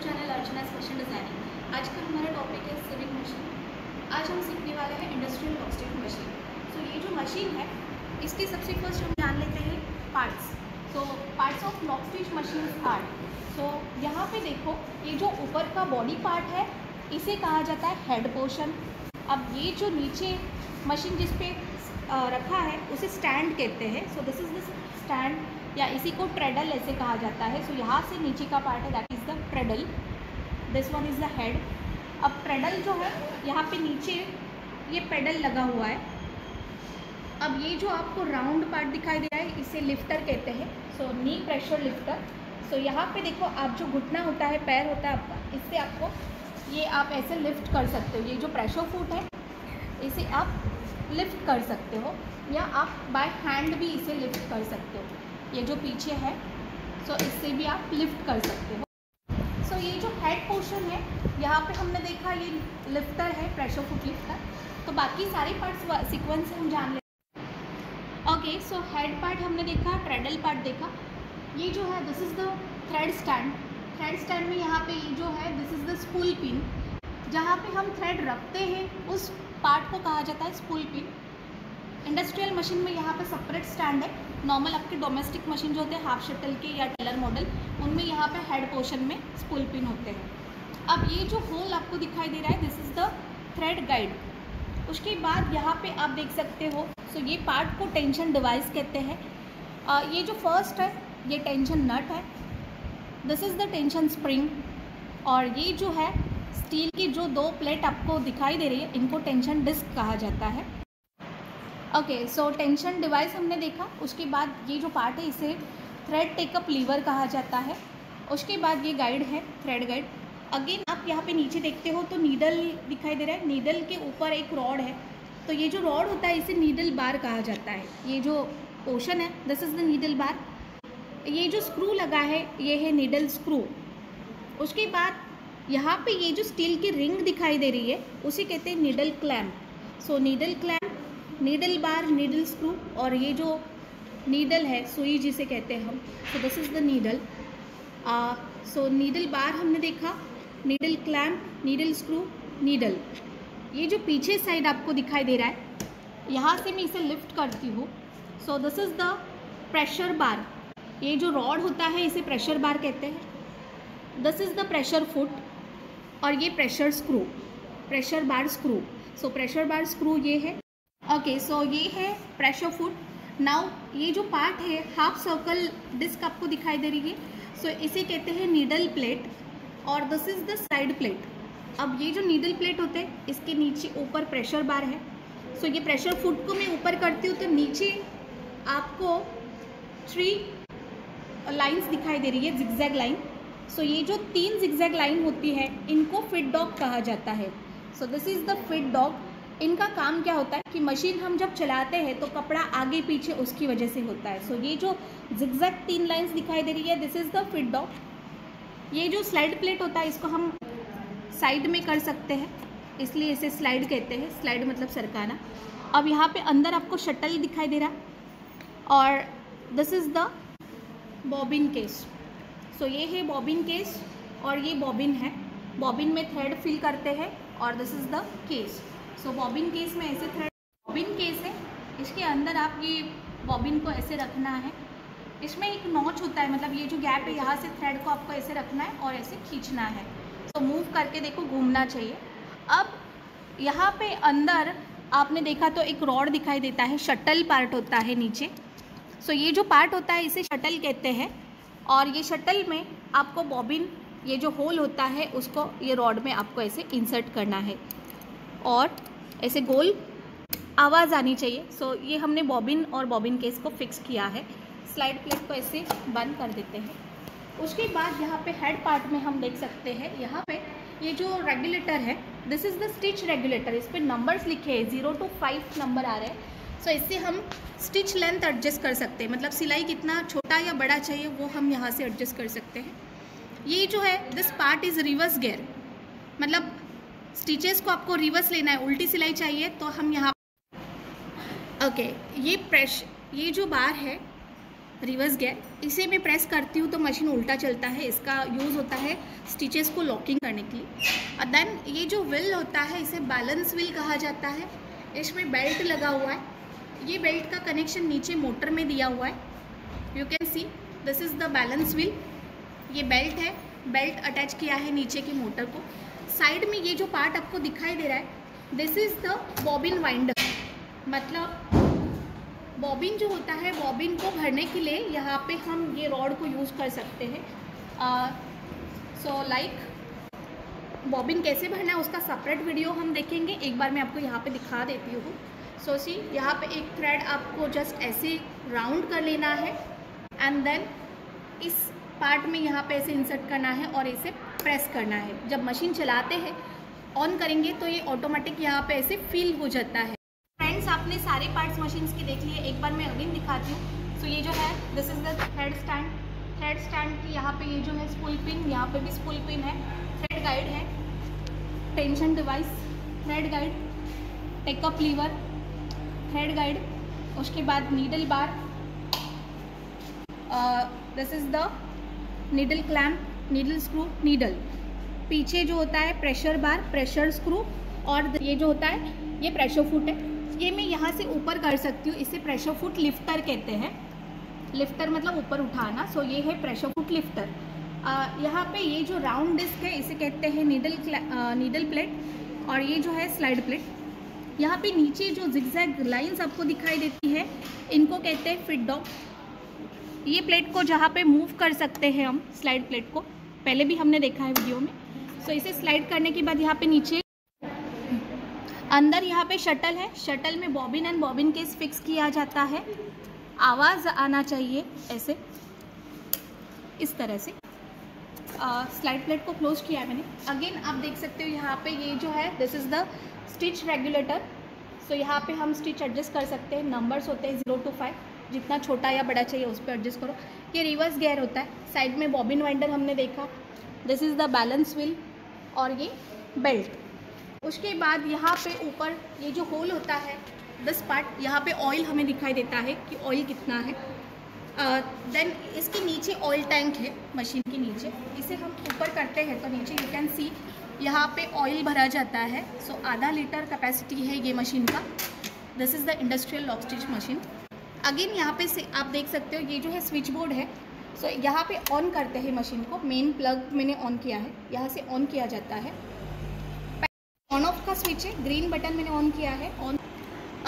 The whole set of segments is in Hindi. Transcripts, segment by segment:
Channel अर्चना's fashion designing. आज का हमारा टॉपिक है सिविंग मशीन। आज हम सीखने वाले हैं इंडस्ट्रियल लॉक स्टिच मशीन। सो ये जो मशीन है इसके सबसे फर्स्ट हम जान लेते हैं parts. So parts of lock stitch machine are. So यहाँ पे देखो, ये जो ऊपर का बॉडी पार्ट है इसे कहा जाता है हेड पोर्शन। अब ये जो नीचे मशीन जिस पे रखा है उसे स्टैंड कहते हैं। सो दिस इज़ द स्टैंड, या इसी को ट्रेडल ऐसे कहा जाता है। सो यहाँ से नीचे का पार्ट है that is the treadle, this one is the head. अब ट्रेडल जो है यहाँ पे नीचे ये पेडल लगा हुआ है। अब ये जो आपको राउंड पार्ट दिखाई दे रहा है इसे लिफ्टर कहते हैं। सो नी प्रेशर लिफ्टर। सो यहाँ पे देखो, आप जो घुटना होता है, पैर होता है आपका, इससे आपको ये आप ऐसे लिफ्ट कर सकते हो। ये जो प्रेशर फुट है इसे आप लिफ्ट कर सकते हो, या आप बाय हैंड भी इसे लिफ्ट कर सकते हो। ये जो पीछे है सो इससे भी आप लिफ्ट कर सकते हो। सो ये जो हेड पोर्शन है यहाँ पे हमने देखा ये लिफ्टर है, प्रेशर फुट लिफ्टर। तो बाकी सारे पार्ट्स सीक्वेंस से हम जान लेते हैं। ओके, सो हेड पार्ट हमने देखा, ट्रेडल पार्ट देखा। ये जो है this is the thread stand. Thread stand में यहाँ पे ये जो है this is the spool pin. जहाँ पे हम थ्रेड रखते हैं उस पार्ट को कहा जाता है स्पूल पिन। इंडस्ट्रियल मशीन में यहाँ पे सेपरेट स्टैंड है। नॉर्मल आपके डोमेस्टिक मशीन जो होते हैं हाफ शटल के या टेलर मॉडल, उनमें यहाँ पे हेड पोर्शन में स्पूल पिन होते हैं। अब ये जो होल आपको दिखाई दे रहा है this is the thread guide. उसके बाद यहाँ पे आप देख सकते हो, सो ये पार्ट को टेंशन डिवाइस कहते हैं। ये जो फर्स्ट है ये टेंशन नट है, this is the tension spring. और ये जो है स्टील की जो दो प्लेट आपको दिखाई दे रही है इनको टेंशन डिस्क कहा जाता है। ओके, सो टेंशन डिवाइस हमने देखा। उसके बाद ये जो पार्ट है इसे थ्रेड टेकअप लीवर कहा जाता है। उसके बाद ये गाइड है, थ्रेड गाइड। अगेन आप यहाँ पे नीचे देखते हो तो नीडल दिखाई दे रहा है। नीडल के ऊपर एक रॉड है, तो ये जो रॉड होता है इसे नीडल बार कहा जाता है। ये जो पोर्शन है दिस इज़ द नीडल बार। ये जो स्क्रू लगा है ये है नीडल स्क्रू। उसके बाद यहाँ पे ये जो स्टील की रिंग दिखाई दे रही है उसे कहते हैं नीडल क्लैम्प। सो नीडल क्लैम्प, नीडल बार, नीडल स्क्रू, और ये जो नीडल है सुई जिसे कहते हैं हम, so this is the needle. So needle bar हमने देखा, needle clamp, needle screw, needle. ये जो पीछे साइड आपको दिखाई दे रहा है यहाँ से मैं इसे लिफ्ट करती हूँ। So this is the pressure bar. ये जो रॉड होता है इसे प्रेशर बार कहते हैं। This is the pressure foot, और ये प्रेशर स्क्रू, प्रेशर बार स्क्रू। सो प्रेशर बार स्क्रू ये है। ओके, सो ये है प्रेशर फुट। नाउ ये जो पार्ट है हाफ सर्कल डिस्क आपको दिखाई दे रही है, सो इसे कहते हैं नीडल प्लेट, और this is the side plate. अब ये जो नीडल प्लेट होते हैं इसके नीचे ऊपर प्रेशर बार है। सो ये प्रेशर फुट को मैं ऊपर करती हूँ तो नीचे आपको 3 लाइन्स दिखाई दे रही है, जिगजैग लाइन। सो ये जो 3 जिगजैग लाइन होती है इनको फिट डॉग कहा जाता है। सो this is the fit dog. इनका काम क्या होता है कि मशीन हम जब चलाते हैं तो कपड़ा आगे पीछे उसकी वजह से होता है। सो ये जो जिगजैग 3 लाइंस दिखाई दे रही है this is the fit dog. ये जो स्लाइड प्लेट होता है इसको हम साइड में कर सकते हैं, इसलिए इसे स्लाइड कहते हैं। स्लाइड मतलब सरकाना। अब यहाँ पे अंदर आपको शटल दिखाई दे रहा है, और this is the bobbin case. So ये है बॉबिन केस, और ये बॉबिन है। बॉबिन में थ्रेड फिल करते हैं, और this is the case. So bobbin case में ऐसे थ्रेड, बॉबिन केस है, इसके अंदर आप ये बॉबिन को ऐसे रखना है। इसमें एक नॉच होता है, मतलब ये जो गैप है यहाँ से थ्रेड को आपको ऐसे रखना है और ऐसे खींचना है। तो मूव करके देखो, घूमना चाहिए। अब यहाँ पे अंदर आपने देखा तो एक रॉड दिखाई देता है, शटल पार्ट होता है नीचे। सो ये जो पार्ट होता है इसे शटल कहते हैं, और ये शटल में आपको बॉबिन, ये जो होल होता है उसको ये रॉड में आपको ऐसे इंसर्ट करना है, और ऐसे गोल आवाज़ आनी चाहिए। सो ये हमने बॉबिन और बॉबिन केस को फिक्स किया है। स्लाइड प्लेट को ऐसे बंद कर देते हैं। उसके बाद यहाँ पे हेड पार्ट में हम देख सकते हैं, यहाँ पे ये जो रेगुलेटर है this is the stitch regulator. इस पर नंबर्स लिखे हैं, 0 to 5 नंबर आ रहे हैं। सो इससे हम स्टिच लेंथ एडजस्ट कर सकते हैं, मतलब सिलाई कितना छोटा या बड़ा चाहिए वो हम यहाँ से एडजस्ट कर सकते हैं। ये जो है this part is reverse gear, मतलब स्टिचेस को आपको रिवर्स लेना है, उल्टी सिलाई चाहिए तो हम यहाँ, ओके, ये जो बार है रिवर्स गियर, इसे मैं प्रेस करती हूँ तो मशीन उल्टा चलता है। इसका यूज़ होता है स्टिचेस को लॉकिंग करने के लिए। देन ये जो व्हील होता है इसे बैलेंस व्हील कहा जाता है। इसमें बेल्ट लगा हुआ है, ये बेल्ट का कनेक्शन नीचे मोटर में दिया हुआ है। You can see this is the balance wheel. ये बेल्ट है, बेल्ट अटैच किया है नीचे की मोटर को। साइड में ये जो पार्ट आपको दिखाई दे रहा है this is the bobbin winder, मतलब बॉबिन जो होता है, बॉबिन को भरने के लिए यहाँ पे हम ये रॉड को यूज़ कर सकते हैं। सो लाइक बॉबिन कैसे भरना है उसका सेपरेट वीडियो हम देखेंगे। एक बार मैं आपको यहाँ पे दिखा देती हूँ। सो सी यहाँ पे एक थ्रेड आपको जस्ट ऐसे राउंड कर लेना है एंड देन इस पार्ट में यहाँ पे ऐसे इंसर्ट करना है और इसे प्रेस करना है। जब मशीन चलाते हैं ऑन करेंगे तो ये ऑटोमेटिक यहाँ पे ऐसे फील हो जाता है। फ्रेंड्स, आपने सारे पार्ट्स मशीन्स के देख लिए, एक बार मैं अगेन दिखाती हूँ। सो ये जो है this is the thread stand. Thread stand की यहाँ पे ये जो है स्पूल पिन, यहाँ पे भी स्पूल पिन है। थ्रेड गाइड है, tension device, thread guide, take up liver, thread guide, उसके बाद needle bar, this is the needle clamp, needle screw, needle. पीछे जो होता है प्रेशर बार, प्रेशर स्क्रू, और ये जो होता है ये प्रेशर फुट है। ये मैं यहाँ से ऊपर कर सकती हूँ, इसे प्रेशर फुट लिफ्टर कहते हैं। लिफ्टर मतलब ऊपर उठाना। सो ये है प्रेशर फुट लिफ्टर। यहाँ पे ये जो राउंड डिस्क है इसे कहते हैं नीडल प्लेट, और ये जो है स्लाइड प्लेट। यहाँ पे नीचे जो जिगजैग लाइंस आपको दिखाई देती है इनको कहते हैं फिट डॉग। ये प्लेट को जहाँ पे मूव कर सकते हैं हम, स्लाइड प्लेट को, पहले भी हमने देखा है वीडियो में। सो इसे स्लाइड करने के बाद यहाँ पे नीचे अंदर यहाँ पे शटल है। शटल में bobbin and bobbin case fix किया जाता है। आवाज़ आना चाहिए ऐसे, इस तरह से। स्लाइड प्लेट को क्लोज किया है मैंने। अगेन आप देख सकते हो यहाँ पे ये जो है this is the stitch regulator. So यहाँ पे हम स्टिच एडजस्ट कर सकते हैं। नंबर्स होते हैं 0 to 5, जितना छोटा या बड़ा चाहिए उस पर एडजस्ट करो। ये रिवर्स गियर होता है। साइड में बॉबिन वाइंडर हमने देखा। This is the balance wheel और ये बेल्ट। उसके बाद यहाँ पे ऊपर ये जो होल होता है दिस पार्ट, यहाँ पे ऑयल हमें दिखाई देता है कि ऑयल कितना है। देन इसके नीचे ऑयल टैंक है मशीन के नीचे। इसे हम ऊपर करते हैं तो नीचे यू कैन सी यहाँ पे ऑयल भरा जाता है। सो आधा लीटर कैपेसिटी है ये मशीन का। This is the industrial lock stitch machine. Again यहाँ पे से आप देख सकते हो ये जो है स्विच बोर्ड है। सो यहाँ पे ऑन करते हैं मशीन को। मेन प्लग मैंने ऑन किया है, यहाँ से ऑन किया जाता है। ऑन ऑफ का स्विच है, ग्रीन बटन मैंने ऑन किया है, ऑन।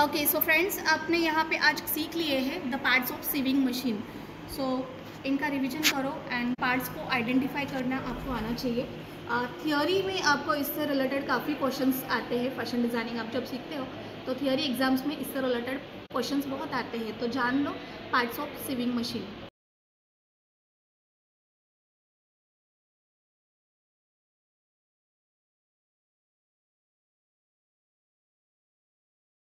ओके, सो फ्रेंड्स, आपने यहाँ पे आज सीख लिए हैं the parts of sewing machine. So इनका रिवीजन करो एंड पार्ट्स को आइडेंटिफाई करना आपको आना चाहिए। थियोरी में आपको इससे रिलेटेड काफ़ी क्वेश्चंस आते हैं। फैशन डिज़ाइनिंग आप जब सीखते हो तो थियोरी एग्जाम्स में इससे रिलेटेड क्वेश्चंस बहुत आते हैं, तो जान लो पार्ट्स ऑफ सीविंग मशीन।